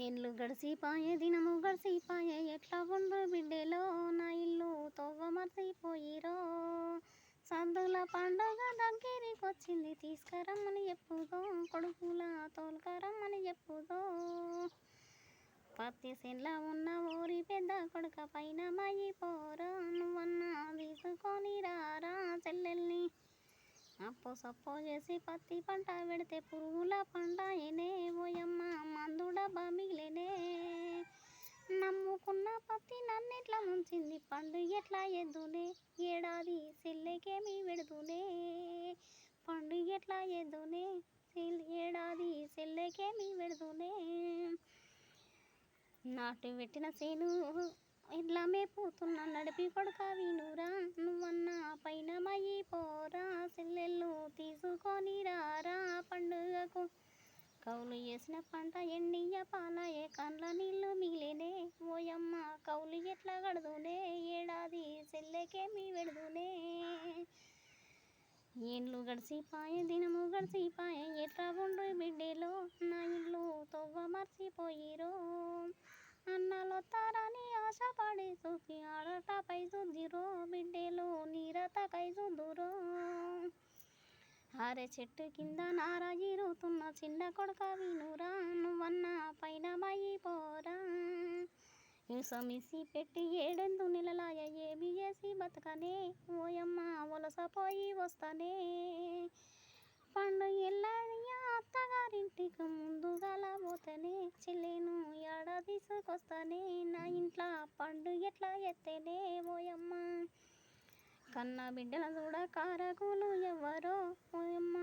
ఏండ్లు గడిసిపాయే దినము గడిసిపాయే ఎట్లా ఉండ్రు బిడ్డెలో నా ఇల్లు తొవ్వ మర్చిపోయిరో. సద్దుల పండుగ దగ్గరికొచ్చింది తీసుకురమ్మని చెప్పుదో, కొడుకుల తోలుకరమ్మని చెప్పుదో. పత్తి సెన్ల ఉన్న ఊరి పెద్ద కొడుక పైన మయి పోరా, నువ్వన్నా తీసుకొని రారా చెల్లెల్ని. అప్పో సప్పో చేసి పత్తి పంట పెడితే పురుగుల పంట ఏనే ఓయమ్మ మందు డబ్బా మిగిలేనే. నమ్ముకున్న పత్తి నన్నెట్లా ముంచింది పండు ఎట్లా ఎద్దునే. ఏడాది సెల్లెకేమి పెడుతునే పండు ఎట్లా ఎద్దునే. ఏడాది సెల్లెకేమి పెడుతునే. నాటు పెట్టిన చేను ఇట్లా మేపుతున్న నడిపి కొడుక వినురా, నువ్వన్నా పైన మయి పోరా సెల్లెళ్ళు తీసుకొని రారా పండుగకు. కౌలు చేసిన పంట ఎండియ పాలాయే కండ్ల నీళ్ళు మిగిలేనే ఓయమ్మ కౌలు ఎట్లా గడుదునే. ఏడాది సెల్లెకేమి పెడుదునే. ఏండ్లు గడిసిపాయే దినము గడిసిపాయే ఎట్లా ఉండ్రు బిడ్డెలో నా ఇల్లు తొవ్వ మర్చిపోయిరో. అన్నలొత్తారని ఆశపడి చూపి ఆడటపై చూద్దిరో బిడ్డెలు నీరతకై చూద్దురో. అరే చెట్టు కింద నార ఇరుతున్న చిన్న కొడుక వినురా, నువ్వన్నా పైన మయి పోరా. ఇసమిసి పెట్టి 7 నెలలాయ ఏమి చేసి బతకనే ఓయమ్మ వలసపోయి వస్తనే. పండు ఎల్లయ్య అత్తగారింటికి ముందుగాల పోతేనే చెల్లెను ఏడ తీసుకొస్తనే. నా ఇంట్లో పండు ఎట్లా ఎత్తేనే ఓయమ్మ. కన్న బిడ్డల చూడ కారకులు ఎవ్వరో ఓయమ్మ.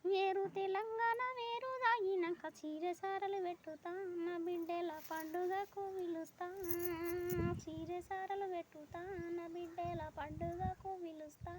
వేరు తెలంగాణ వేరు దాగినాక చీరె సారలు పెట్టుతా, నా బిడ్డల పండుగకు పిలుస్తా. చీరె సారలు పెట్టుతా, నా బిడ్డల పండుగకు పిలుస్తా.